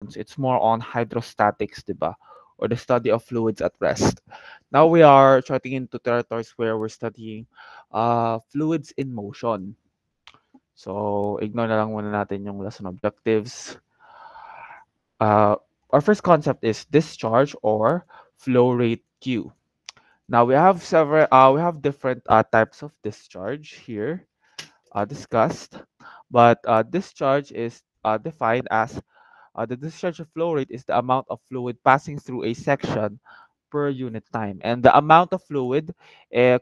questions. It's more on hydrostatics, diba? Or the study of fluids at rest. Now we are starting into territories where we're studying fluids in motion. So, ignore na lang muna natin yung lesson objectives. Our first concept is discharge or flow rate Q. Now we have different types of discharge here discussed, but discharge is defined as the discharge of flow rate is the amount of fluid passing through a section per unit time, and the amount of fluid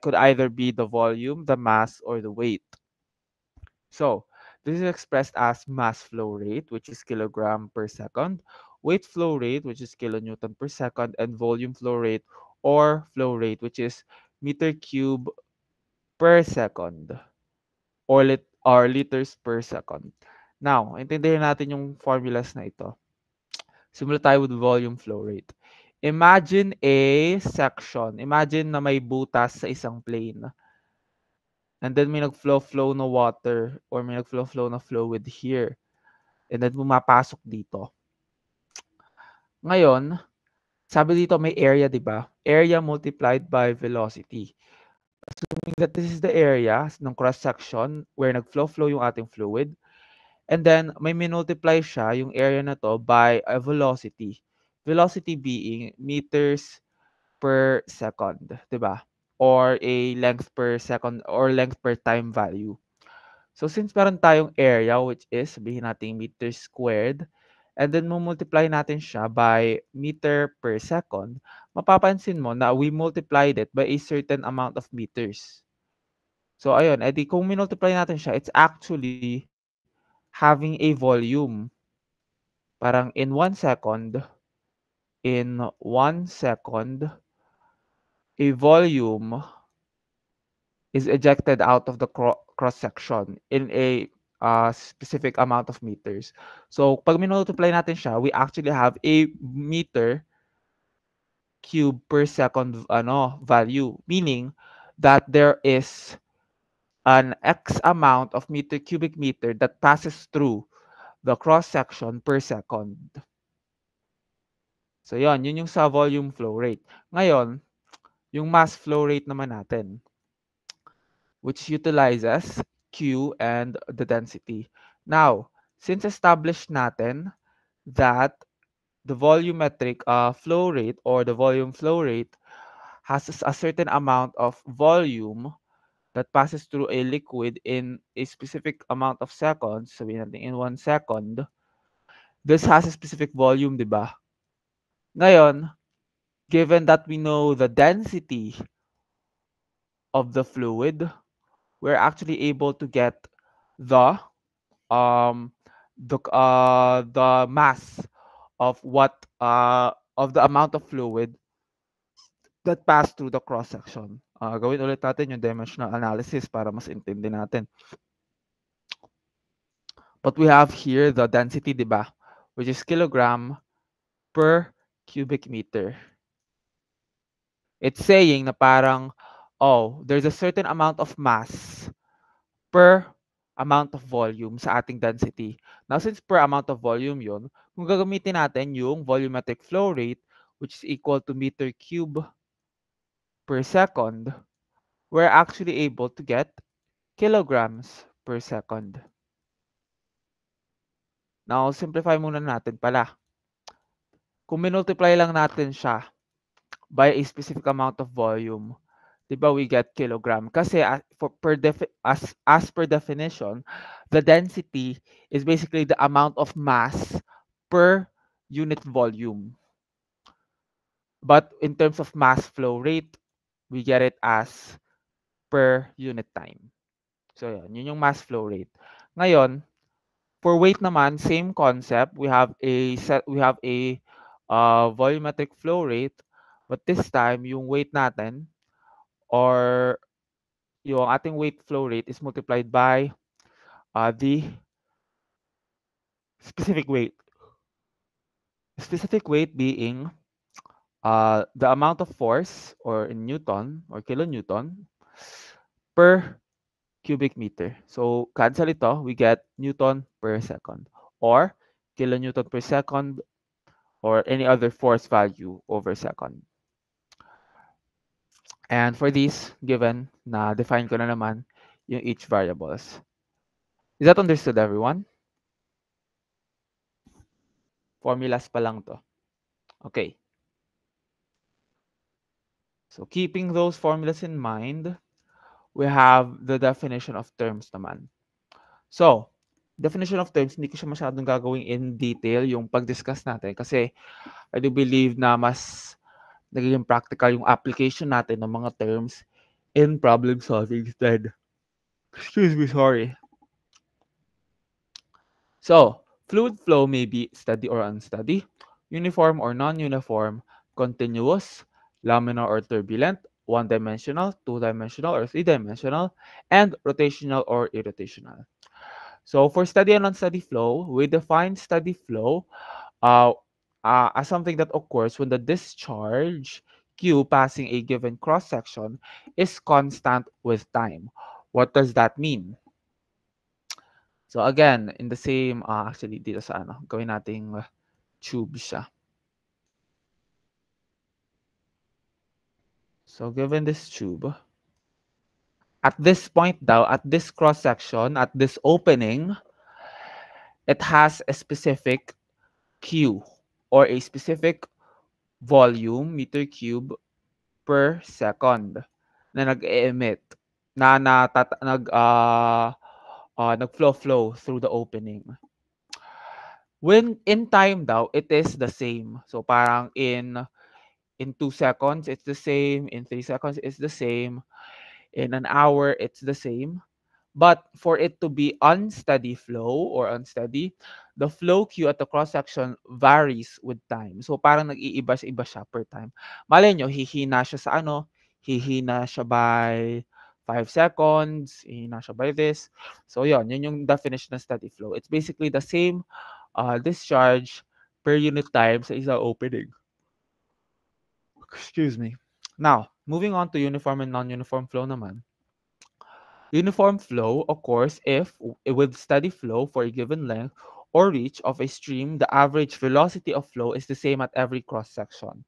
could either be the volume, the mass, or the weight. So this is expressed as mass flow rate, which is kilogram per second, weight flow rate, which is kilonewton per second, and volume flow rate or flow rate, which is meter cube per second or liters per second. Now, intindihin natin yung formulas na ito. Simula tayo with volume flow rate. Imagine a section. Imagine na may butas sa isang plane. And then may nag-flow na water or may nag-flow na fluid here. And then pumapasok dito. Ngayon, sabi dito may area, di ba? Area multiplied by velocity. Assuming that this is the area ng cross-section where nag-flow yung ating fluid. And then, may minultiply siya yung area na to by a velocity. Velocity being meters per second, di ba? Or a length per second or length per time value. So, since meron tayong area which is, sabihin natin meters squared, and then multiply natin siya by meter per second, mapapansin mo na we multiplied it by a certain amount of meters. So, ayun, edi kung minultiply natin siya, it's actually having a volume. Parang in 1 second, a volume is ejected out of the cross-section in a specific amount of meters. So, pag minultiply natin siya, we actually have a meter cube per second value, meaning that there is an X amount of cubic meter that passes through the cross-section per second. So, yun yung sa volume flow rate. Ngayon, yung mass flow rate naman natin, which utilizes Q and the density. Now, since established natin that the volumetric flow rate or the volume flow rate has a certain amount of volume that passes through a liquid in a specific amount of seconds, sabihin natin in 1 second, this has a specific volume, di ba? Ngayon, given that we know the density of the fluid, we're actually able to get the mass of of the amount of fluid that passed through the cross section. Gawin ulit natin yung dimensional analysis para mas intindi natin. But we have here the density, di ba? Which is kilogram per cubic meter. It's saying na parang, oh, there's a certain amount of mass per amount of volume sa ating density. Now, since per amount of volume yun, kung gagamitin natin yung volumetric flow rate, which is equal to meter cube per second, we're actually able to get kilograms per second. Now, simplify muna natin pala. Kung minultiply lang natin siya by a specific amount of volume, diba we get kilogram? Kasi as per definition, the density is basically the amount of mass per unit volume. But in terms of mass flow rate, we get it as per unit time. So yun yung mass flow rate. Ngayon, for weight naman, same concept. We have a volumetric flow rate, but this time yung weight natin or yung ating weight flow rate is multiplied by the specific weight. Specific weight being the amount of force or in Newton or kilonewton per cubic meter. So cancel ito, we get Newton per second or kilonewton per second or any other force value over second. And for these, given na define ko na naman yung each variables. Is that understood, everyone? Formulas pa lang to. Okay. So keeping those formulas in mind, we have the definition of terms naman. So, definition of terms, hindi ko siya masyadong gagawin in detail yung pag-discuss natin kasi I do believe na mas nagiging practical yung application natin ng mga terms in problem solving instead. Excuse me, sorry. So, fluid flow may be steady or unsteady, uniform or non-uniform, continuous, laminar or turbulent, one-dimensional, two-dimensional or three-dimensional, and rotational or irrotational. So for steady and unsteady flow, we define steady flow uh, as something that occurs when the discharge Q passing a given cross-section is constant with time. What does that mean? So again, in the same, actually dito sa ano, gawin nating tube siya. So given this tube, at this point daw, at this cross-section, at this opening, it has a specific Q or a specific volume, meter cube, per second na nag-e-emit, na nag-flow through the opening. When in time daw, it is the same. So parang in 2 seconds, it's the same. In 3 seconds, it's the same. In an hour, it's the same. But for it to be unsteady flow or unsteady, the flow Q at the cross-section varies with time. So parang nag-iiba-iba siya per time. Malay nyo, hihina siya sa ano, hihina siya by 5 seconds, hihina siya by this. So yun yung definition ng steady flow. It's basically the same discharge per unit time sa isang opening. Excuse me. Now, moving on to uniform and non-uniform flow naman. Uniform flow occurs if, with steady flow for a given length or reach of a stream, the average velocity of flow is the same at every cross-section.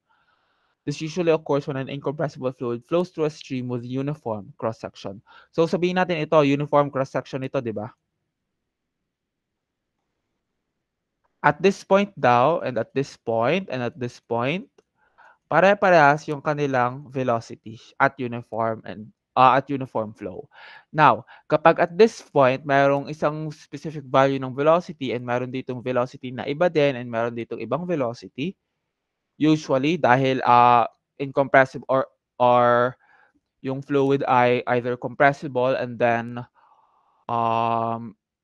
This usually occurs when an incompressible fluid flows through a stream with uniform cross-section. So sabihin natin ito, uniform cross-section ito, di ba? At this point daw, and at this point, and at this point, pare-parehas yung kanilang velocity at uniform flow. Now, kapag at this point mayroong isang specific value ng velocity and meron ditong velocity na iba din and meron ditong ibang velocity, usually dahil incompressible or yung fluid ay either compressible and then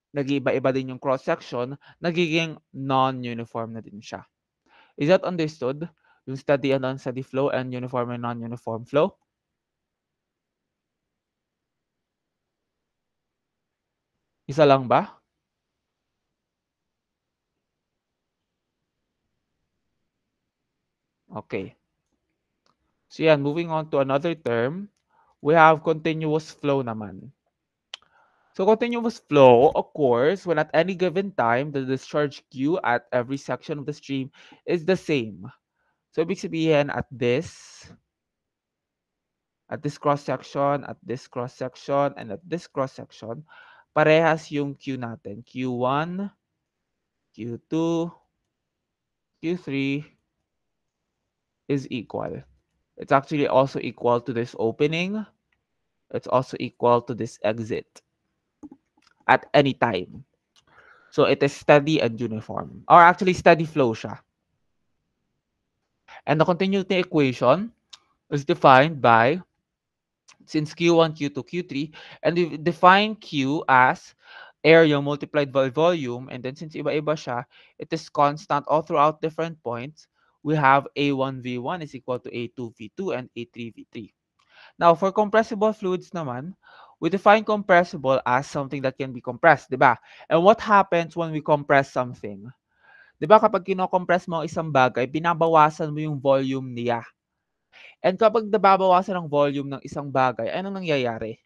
nag-iiba-iba din yung cross section, nagiging non-uniform na din siya. Is that understood? Yung steady and unsteady flow and uniform and non-uniform flow? Isa lang ba? Okay. So yan, moving on to another term, we have continuous flow naman. So continuous flow occurs when at any given time, the discharge Q at every section of the stream is the same. So ibig sabihin at this cross-section, at this cross-section, and at this cross-section, parehas yung Q natin. Q1, Q2, Q3 is equal. It's actually also equal to this opening. It's also equal to this exit at any time. So it is steady and uniform. Or actually steady flow siya. And the continuity equation is defined by, since Q1, Q2, Q3, and we define Q as area multiplied by volume, and then since iba-iba siya, it is constant all throughout different points. We have A1V1 is equal to A2V2 and A3V3. Now, for compressible fluids naman, we define compressible as something that can be compressed, di ba? And what happens when we compress something? Di ba kapag kinocompress mo ang isang bagay, binabawasan mo yung volume niya. And kapag nababawasan ang volume ng isang bagay, anong nangyayari?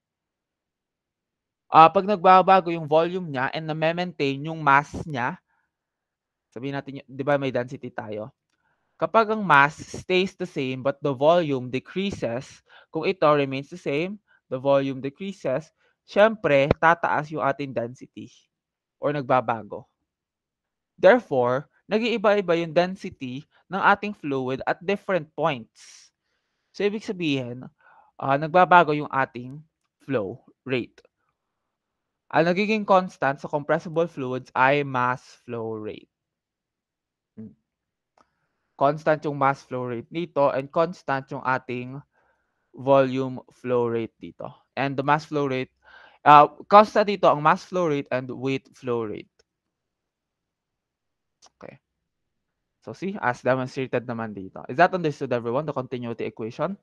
Pag nagbabago yung volume niya and na-maintain yung mass niya, sabihin natin, di ba may density tayo? Kapag ang mass stays the same but the volume decreases, kung ito remains the same, the volume decreases, syempre, tataas yung ating density or nagbabago. Therefore, nag-iiba-iba yung density ng ating fluid at different points. So, ibig sabihin, nagbabago yung ating flow rate. Ang nagiging constant sa compressible fluids ay mass flow rate. Hmm. Constant yung mass flow rate dito and constant yung ating volume flow rate dito. And the mass flow rate, constant dito ang mass flow rate and weight flow rate. Okay. So see, as demonstrated naman dito. Is that understood, everyone, the continuity equation?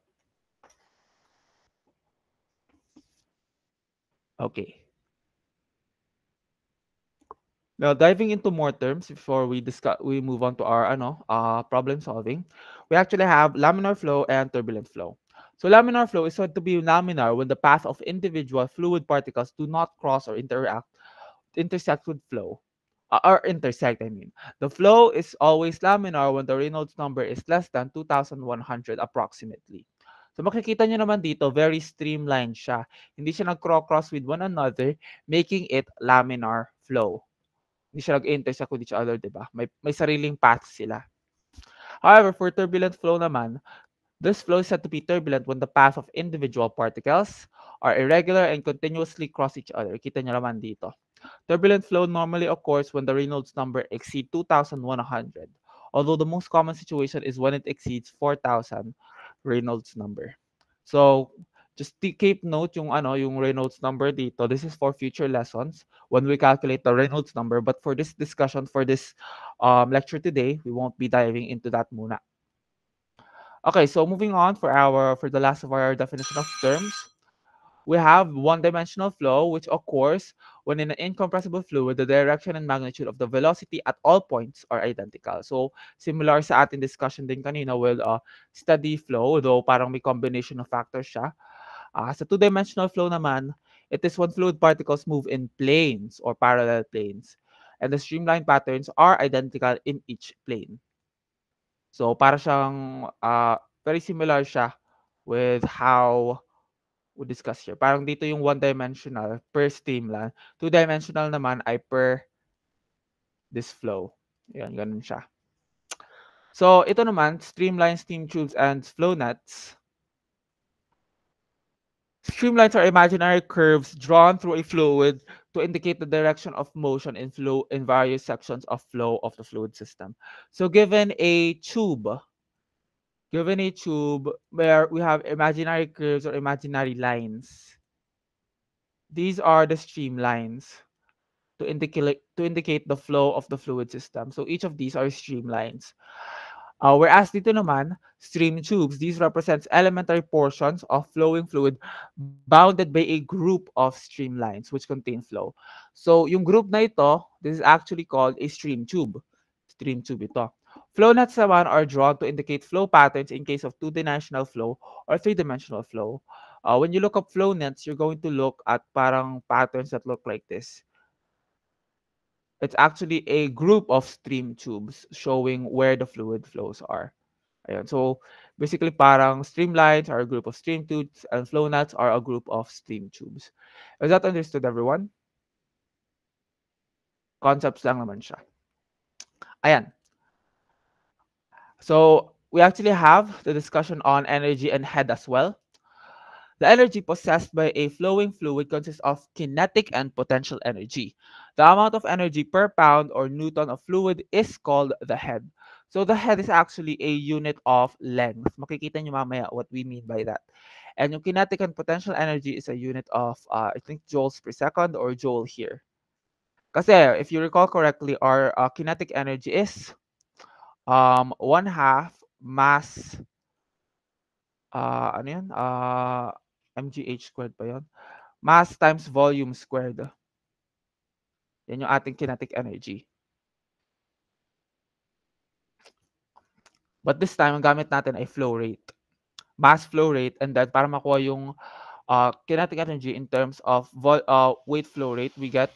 Okay. Now, diving into more terms before we move on to our problem solving, we actually have laminar flow and turbulent flow. So laminar flow is said to be laminar when the path of individual fluid particles do not cross or intersect with flow. Or intersect, I mean. The flow is always laminar when the Reynolds number is less than 2,100 approximately. So makikita nyo naman dito, very streamlined siya. Hindi siya nag-cross with one another, making it laminar flow. Hindi siya nag-intersect with each other, di ba? May sariling path sila. However, for turbulent flow naman, this flow is said to be turbulent when the path of individual particles are irregular and continuously cross each other. Kita nyo naman dito. Turbulent flow normally occurs when the Reynolds number exceeds 2,100, although the most common situation is when it exceeds 4,000 Reynolds number. So, just keep note yung Reynolds number dito. This is for future lessons when we calculate the Reynolds number. But for this discussion, for this lecture today, we won't be diving into that muna. Okay, so moving on for the last of our definition of terms. We have one-dimensional flow, which occurs when in an incompressible fluid, the direction and magnitude of the velocity at all points are identical. So, similar sa ating discussion din kanina with steady flow, though parang may combination of factors siya. Sa two-dimensional flow naman, it is when fluid particles move in planes or parallel planes, and the streamline patterns are identical in each plane. So, para siyang very similar siya with how we discuss here. Parang dito yung one-dimensional per streamline. Two-dimensional naman ay per this flow. Yan, ganun siya. So, ito naman, streamlines, steam tubes, and flow nets. Streamlines are imaginary curves drawn through a fluid to indicate the direction of motion in flow in various sections of flow of the fluid system. So, given a tube where we have imaginary curves or imaginary lines, these are the streamlines to indicate the flow of the fluid system. So each of these are streamlines. Whereas dito naman, stream tubes, these represents elementary portions of flowing fluid bounded by a group of streamlines which contain flow. So yung group na ito, this is actually called a stream tube. Stream tube ito. Flow nets naman are drawn to indicate flow patterns in case of two-dimensional flow or three-dimensional flow. When you look up flow nets, you're going to look at parang patterns that look like this. It's actually a group of stream tubes showing where the fluid flows are. Ayan. So, basically, parang streamlines are a group of stream tubes and flow nets are a group of stream tubes. Is that understood, everyone? Concepts lang naman siya. Ayan. So, we actually have the discussion on energy and head as well. The energy possessed by a flowing fluid consists of kinetic and potential energy. The amount of energy per pound or newton of fluid is called the head. So the head is actually a unit of length. Makikita nyo mamaya what we mean by that. And yung kinetic and potential energy is a unit of, I think, joules per second or joule here. Kasi if you recall correctly, our kinetic energy is 1/2 mass ano yun? mgh squared pa yun. Mass times volume squared. Yan yung ating kinetic energy. But this time, ang gamit natin ay flow rate. Mass flow rate, and then para makuha yung kinetic energy in terms of weight flow rate, we get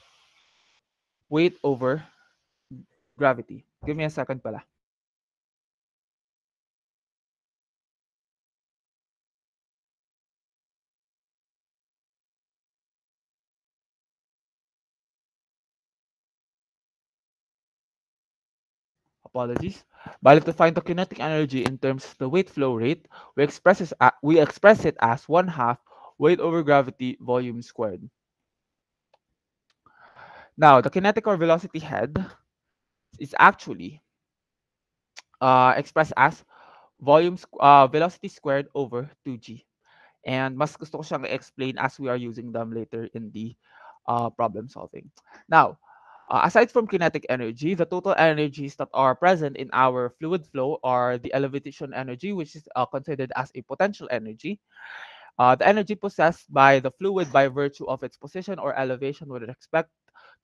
weight over gravity. Give me a second pala. apologies. Bali, to find the kinetic energy in terms of the weight flow rate, we express it as 1/2 weight over gravity volume squared. Now, the kinetic or velocity head is actually expressed as velocity squared over 2g. And mas gusto ko siyang explain as we are using them later in the problem solving. Now, aside from kinetic energy, the total energies that are present in our fluid flow are the elevation energy, which is considered as a potential energy, the energy possessed by the fluid by virtue of its position or elevation with respect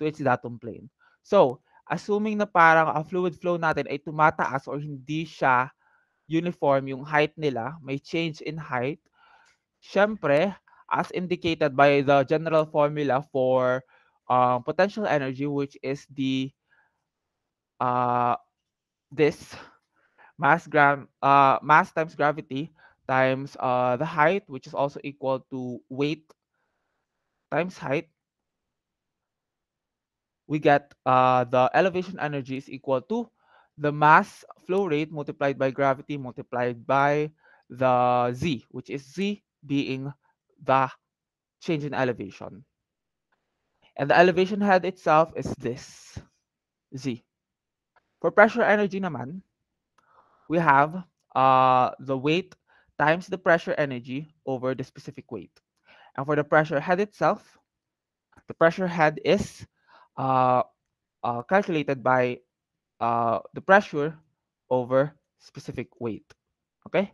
to its datum plane. So, assuming na parang ang fluid flow natin ay tumataas or hindi siya uniform yung height nila, may change in height, syempre, as indicated by the general formula for potential energy, which is the uh, this mass times gravity times the height, which is also equal to weight times height, we get the elevation energy is equal to the mass flow rate multiplied by gravity multiplied by the z, which is z being the change in elevation. And the elevation head itself is this, z. For pressure energy naman, we have the weight times the pressure energy over the specific weight. And for the pressure head itself, the pressure head is uh, calculated by the pressure over specific weight. Okay?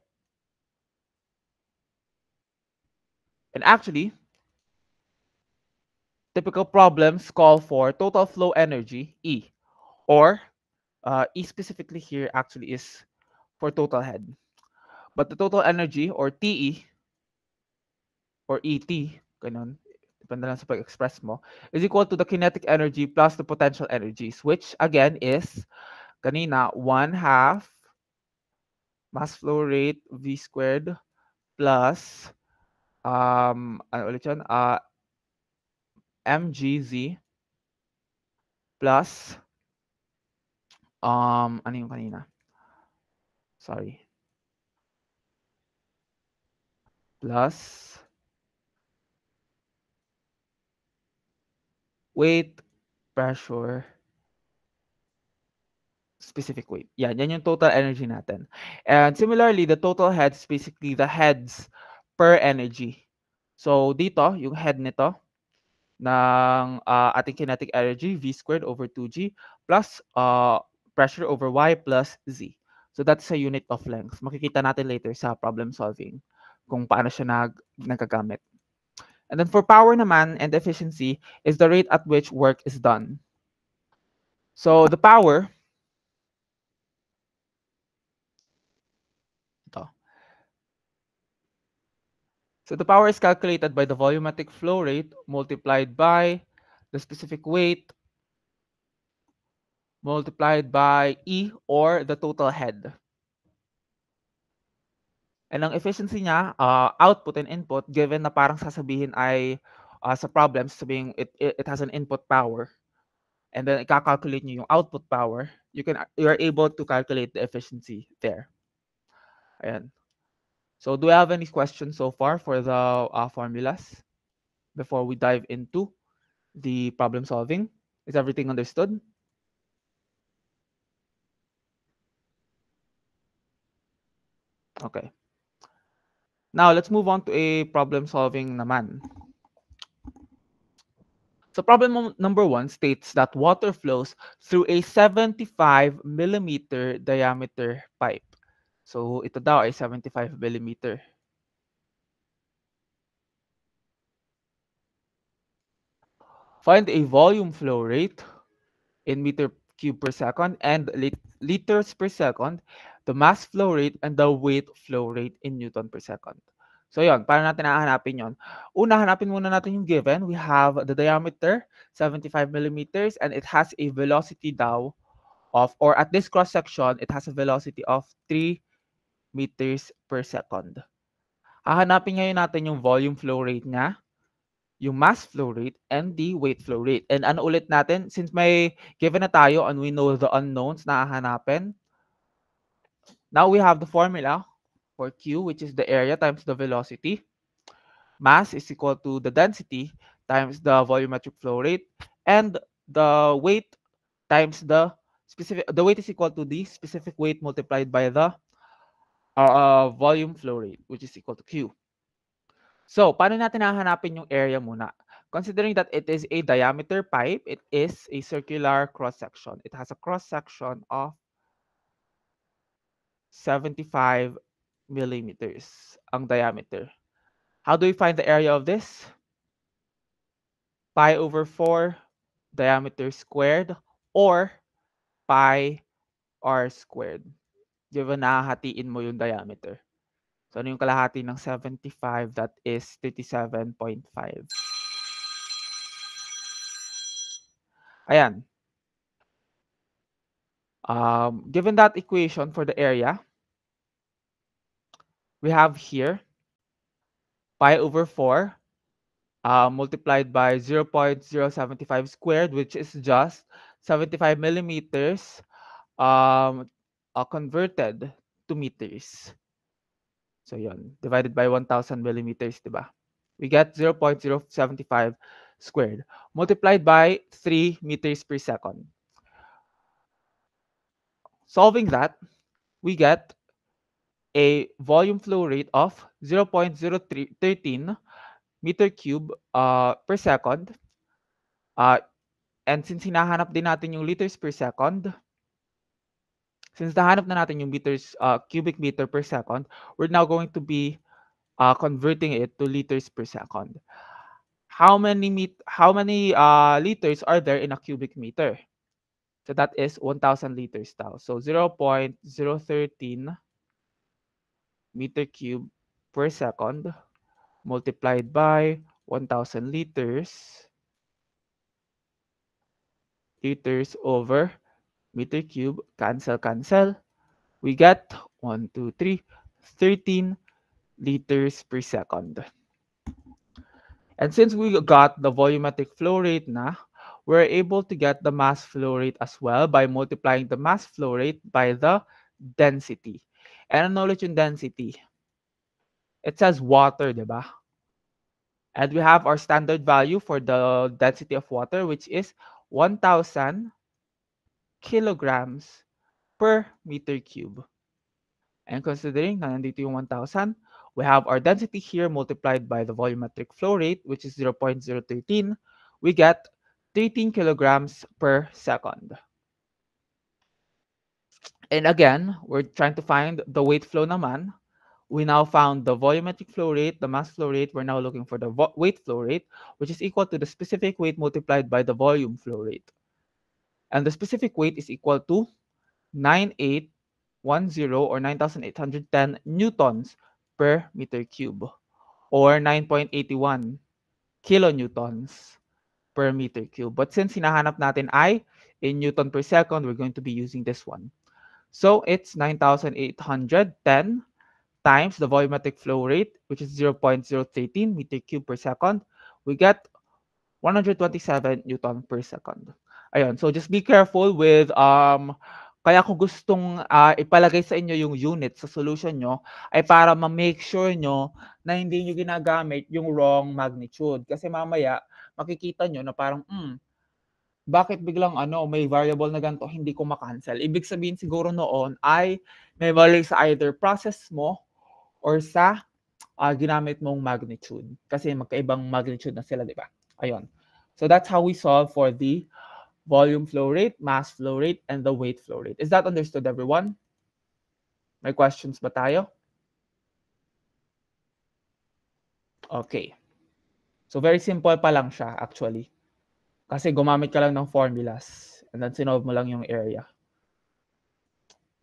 And actually, typical problems call for total flow energy, E, or E specifically here actually is for total head. But the total energy or TE or ET, ganun, depende lang sa pag-express mo, is equal to the kinetic energy plus the potential energies, which again is kanina 1/2 mass flow rate V squared plus ano ulit yun? mgz plus ano yung kanina? Sorry. Plus weight, pressure, specific weight. Yan yung total energy natin. And similarly, the total heads, basically the heads per energy. So dito, yung head nito ng ating kinetic energy, V squared over 2G plus pressure over Y plus Z. So that's a unit of length. Makikita natin later sa problem solving kung paano siya nagagamit. And then for power naman and efficiency is the rate at which work is done. So the power, ito. So the power is calculated by the volumetric flow rate multiplied by the specific weight multiplied by E or the total head. And ang efficiency niya, output and input, given na parang sasabihin ay sa problem, sabihin it has an input power, and then i-calculate niyo yung output power, you are able to calculate the efficiency there. Ayan. So do we have any questions so far for the formulas before we dive into the problem solving? Is everything understood? Okay. Now let's move on to a problem solving naman. So problem number 1 states that water flows through a 75 millimeter diameter pipe. So ito daw ay 75 millimeter. Find a volume flow rate in meter cube per second and liters per second, the mass flow rate and the weight flow rate in Newton per second. So yon, paano natin hahanapin yon? Una, hanapin muna natin yung given. We have the diameter, 75 millimeters, and it has a velocity daw of, or at this cross section, it has a velocity of 3 meters per second. Hahanapin ngayon natin yung volume flow rate niya yung mass flow rate and the weight flow rate. And ano ulit natin, since may given na tayo and we know the unknowns na hahanapin, now we have the formula for Q, which is the area times the velocity. Mass is equal to the density times the volumetric flow rate, and the weight times the weight is equal to the specific weight multiplied by the volume flow rate, which is equal to Q. So, paano natin hahanapin yung area muna? Considering that it is a diameter pipe, it is a circular cross-section. It has a cross-section of 75 millimeters ang diameter. How do we find the area of this? Pi over 4 diameter squared or pi r squared. Given na hatiin mo yung diameter. So, ano yung kalahati ng 75? That is 37.5. Ayan. Given that equation for the area, we have here pi over 4 multiplied by 0.075 squared, which is just 75 millimeters converted to meters. So yun, divided by 1,000 millimeters, diba? We get 0.075 squared multiplied by 3 meters per second. Solving that, we get a volume flow rate of 0.013 meter cube per second. And since hinahanap din natin yung liters per second, since nahanap na natin yung meters, cubic meter per second, we're now going to be converting it to liters per second. How many liters are there in a cubic meter? So that is 1,000 liters now. So 0.013 meter cube per second multiplied by 1,000 liters over meter cube, cancel. We get 1, 2, 3, 13 liters per second. And since we got the volumetric flow rate na, we're able to get the mass flow rate as well by multiplying the mass flow rate by the density. And ano ulit yung density? It says water, diba? And we have our standard value for the density of water, which is 1,000 kilograms per meter cube. And considering na nandito yung 1,000, we have our density here multiplied by the volumetric flow rate, which is 0.013. We get 13 kilograms per second. And again, we're trying to find the weight flow naman. We now found the volumetric flow rate, the mass flow rate. We're now looking for the weight flow rate, which is equal to the specific weight multiplied by the volume flow rate. And the specific weight is equal to 9,810 or 9,810 newtons per meter cube or 9.81 kilonewtons per meter cube. But since hinahanap natin ay in Newton per second, we're going to be using this one. So it's 9,810 times the volumetric flow rate, which is 0.013 meter cube per second. We get 127 Newton per second. Ayun, so just be careful with kaya kung gustong ipalagay sa inyo yung unit sa solution nyo ay para ma-make sure nyo na hindi nyo ginagamit yung wrong magnitude. Kasi mamaya makikita nyo na parang bakit biglang may variable na ganito hindi ko ma-cancel. Ibig sabihin siguro noon ay may mali sa either process mo or sa ginamit mong magnitude. Kasi magkaibang magnitude na sila, di ba? Ayun. So that's how we solve for the volume flow rate, mass flow rate, and the weight flow rate. Is that understood, everyone? May questions ba tayo? Okay. So very simple pa lang siya actually. Kasi gumamit ka lang ng formulas and then sinolve mo lang yung area.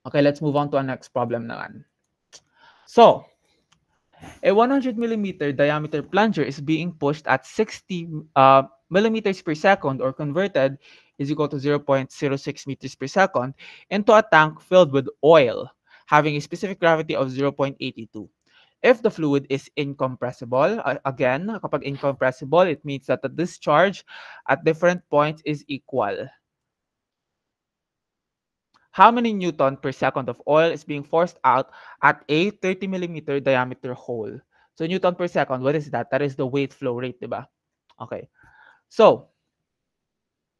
Okay, let's move on to our next problem naman. So, a 100 millimeter diameter plunger is being pushed at 60 millimeters per second or converted is equal to 0.06 meters per second into a tank filled with oil having a specific gravity of 0.82. If the fluid is incompressible, again, kapag incompressible, it means that the discharge at different points is equal. How many Newton per second of oil is being forced out at a 30 millimeter diameter hole? So Newton per second, what is that? That is the weight flow rate, diba? Okay. So,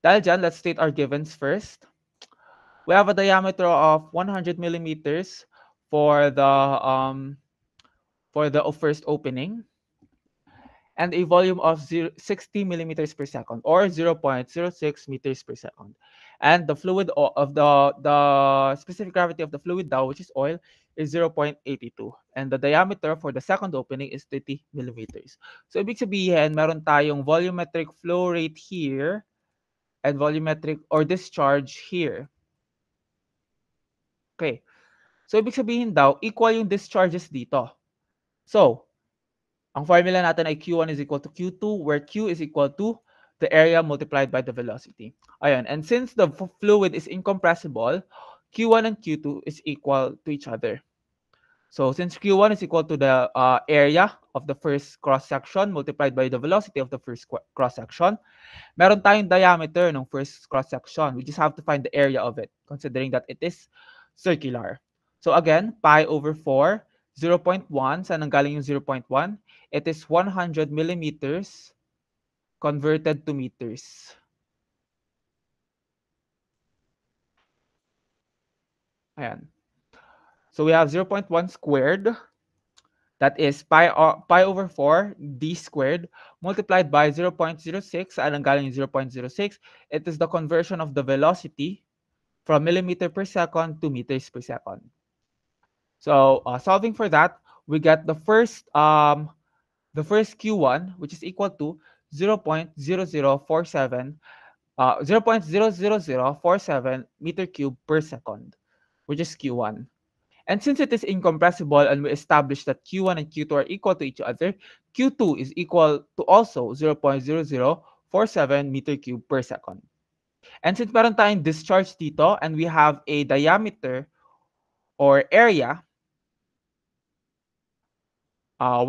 dahil dyan, let's state our givens first. We have a diameter of 100 millimeters for the first opening, and a volume of 60 millimeters per second, or 0.06 meters per second. And the fluid of the specific gravity of the fluid now, which is oil, is 0.82. And the diameter for the second opening is 30 millimeters. So ibig sabihin, meron tayong volumetric flow rate here and volumetric or discharge here. Okay. So ibig sabihin daw, equal yung discharges dito. So, ang formula natin ay Q1 is equal to Q2, where Q is equal to the area multiplied by the velocity. Ayan. And since the fluid is incompressible, Q1 and Q2 is equal to each other. So since Q1 is equal to the area of the first cross-section multiplied by the velocity of the first cross-section, meron tayong diameter ng first cross-section. We just have to find the area of it, considering that it is circular. So again, pi over 4, 0.1. Saan nanggaling yung 0.1? It is 100 millimeters converted to meters. Ayan. So we have 0.1 squared. That is pi over 4 d squared multiplied by 0.06. Saan nanggaling yung 0.06? It is the conversion of the velocity from millimeter per second to meters per second. So solving for that, we get the first Q1, which is equal to 0.0047 0.00047 meter cube per second, which is Q1. And since it is incompressible and we established that Q1 and Q2 are equal to each other, Q2 is equal to also 0.0047 meter cube per second. And since meron tayong discharge dito and we have a diameter or area,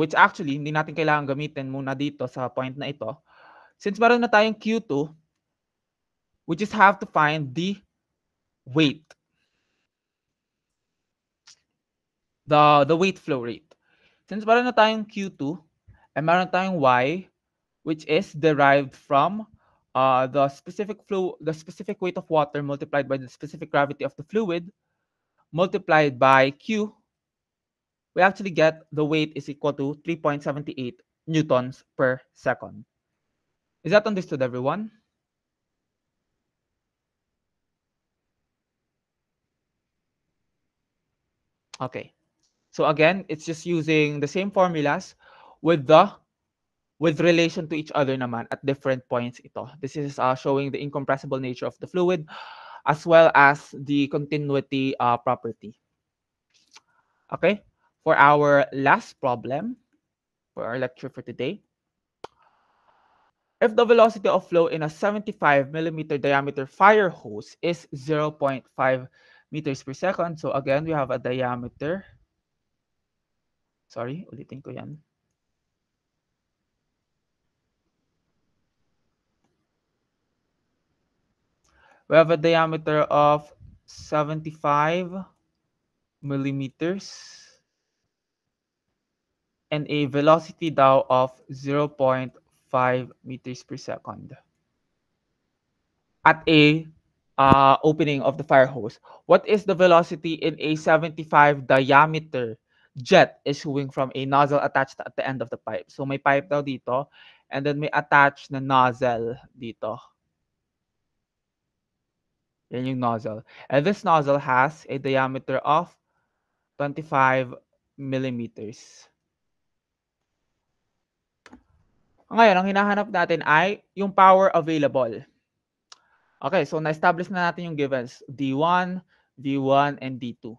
which actually hindi natin kailangan gamitin muna dito sa point na ito. Since meron na tayong Q2, we just have to find the weight. The weight flow rate. Since meron na tayong Q2, and meron tayong Y, which is derived from the specific weight of water multiplied by the specific gravity of the fluid multiplied by Q, we actually get the weight is equal to 3.78 newtons per second. Is that understood, everyone? Okay. So again, it's just using the same formulas with relation to each other naman at different points ito. This is showing the incompressible nature of the fluid as well as the continuity property. Okay, for our last problem for our lecture for today, if the velocity of flow in a 75 millimeter diameter fire hose is 0.5 meters per second, so again, we have a diameter. Sorry, ulitin ko yan. We have a diameter of 75 millimeters and a velocity daw of 0.5 meters per second at a opening of the fire hose. What is the velocity in a 75 diameter jet issuing from a nozzle attached at the end of the pipe? So may pipe daw dito and then may attached na nozzle dito. Yan yung nozzle. And this nozzle has a diameter of 25 millimeters. Ngayon, ang hinahanap natin ay yung power available. Okay, so na-establish na natin yung givens, D1, V1, and D2.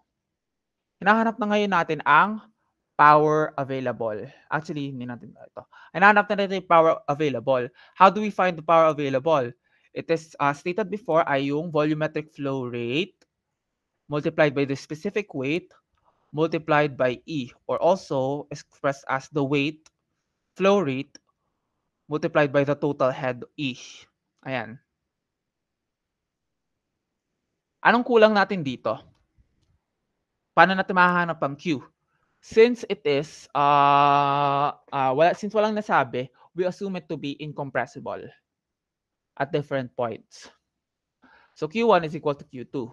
Hinahanap na ngayon natin ang power available. Actually, hindi natin ito. Hinahanap na natin yung power available. How do we find the power available? It is stated before ay yung volumetric flow rate multiplied by the specific weight multiplied by E, or also expressed as the weight, flow rate, multiplied by the total head E. Ayan. Anong kulang natin dito? Paano natin mahahanap ang Q? Since it is, since walang nasabi, we assume it to be incompressible at different points. So Q1 is equal to Q2.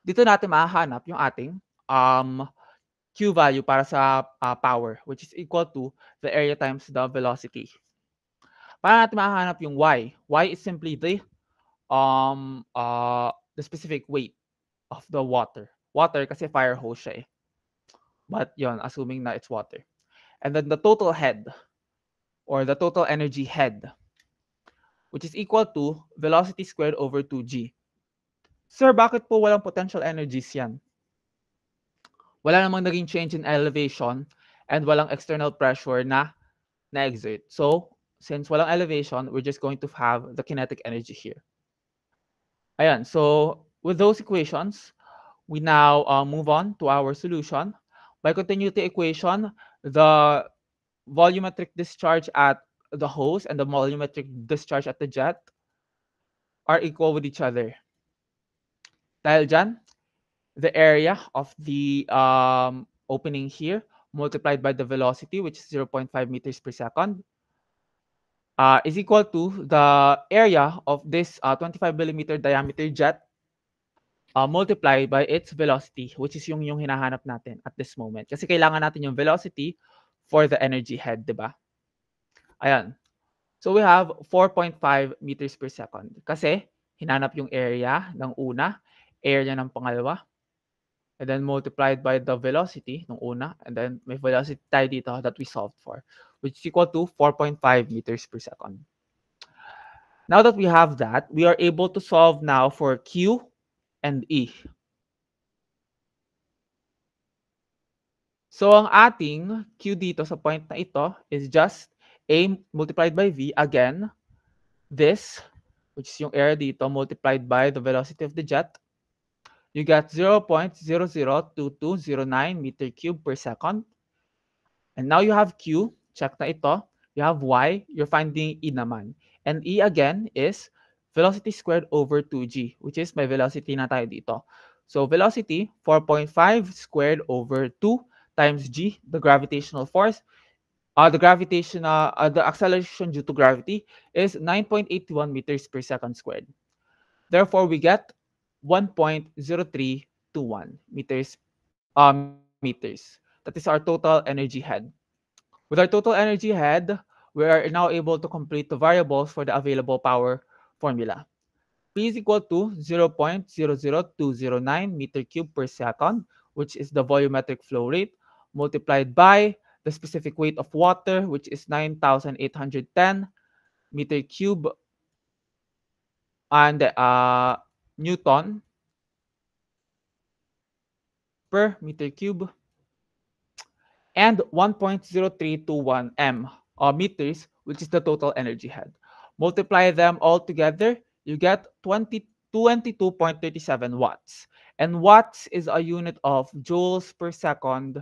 Dito natin mahahanap yung ating Q value para sa power, which is equal to the area times the velocity. Paano natin mahahanap yung Y? Y is simply the specific weight of the water. Water kasi fire hose siya eh. But yon, assuming na it's water. And then the total head, or the total energy head, which is equal to velocity squared over 2g. Sir, bakit po walang potential energies yan? Wala namang naging change in elevation and walang external pressure na exert. So, since walang elevation, we're just going to have the kinetic energy here. Ayan, so with those equations, we now move on to our solution. By continuity equation, the volumetric discharge at the hose and the volumetric discharge at the jet are equal with each other. Dahil dyan, the area of the opening here multiplied by the velocity, which is 0.5 meters per second, is equal to the area of this 25 millimeter diameter jet multiplied by its velocity, which is yung hinahanap natin at this moment. Kasi kailangan natin yung velocity for the energy head, di ba? Ayan. So we have 4.5 meters per second. Kasi hinanap yung area ng una, area ng pangalawa, and then multiplied by the velocity ng una, and then may velocity tayo dito that we solved for, which is equal to 4.5 meters per second. Now that we have that, we are able to solve now for Q and E. So ang ating Q dito sa point na ito is just A multiplied by V, again, this, which is yung area dito, multiplied by the velocity of the jet. You get 0.002209 meter cube per second. And now you have Q, check na ito. You have Y, you're finding E naman. And E again is velocity squared over 2g, which is my velocity na tayo dito. So velocity, 4.5 squared over 2 times g, the gravitational force. The acceleration due to gravity is 9.81 meters per second squared. Therefore, we get 1.0321 meters. That is our total energy head. With our total energy head, we are now able to complete the variables for the available power formula. P is equal to 0.00209 meter cube per second, which is the volumetric flow rate, multiplied by the specific weight of water, which is 9,810 meter cube, and Newton per meter cube, and 1.0321 meters, which is the total energy head. Multiply them all together, you get 22.37 watts. And watts is a unit of joules per second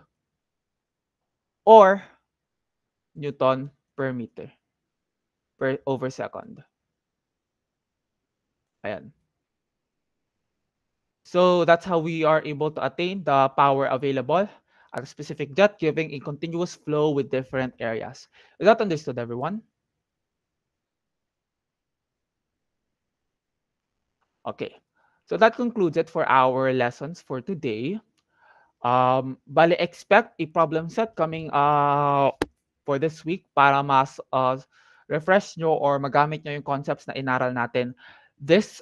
or Newton per meter over second. Ayan. So that's how we are able to attain the power available at a specific jet, giving a continuous flow with different areas. Is that understood, everyone? Okay. So that concludes it for our lessons for today. Bale, expect a problem set coming for this week para mas refresh nyo or magamit nyo yung concepts na inaral natin this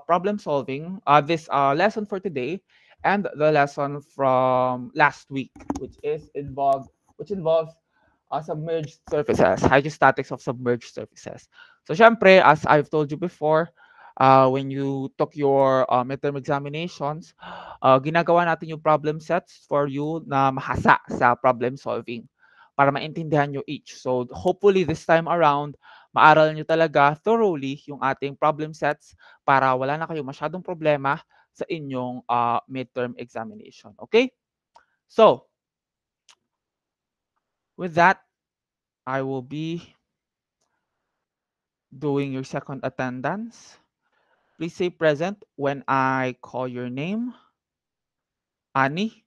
problem solving, this lesson for today, and the lesson from last week, which involves submerged surfaces, hydrostatics of submerged surfaces. So, syempre, as I've told you before, when you took your midterm examinations, ginagawa natin yung problem sets for you na mahasa sa problem solving para maintindihan nyo each. So, hopefully this time around, maaral nyo talaga thoroughly yung ating problem sets para wala na kayong masyadong problema sa inyong midterm examination. Okay? So with that, I will be doing your second attendance. Please say present when I call your name. Ani,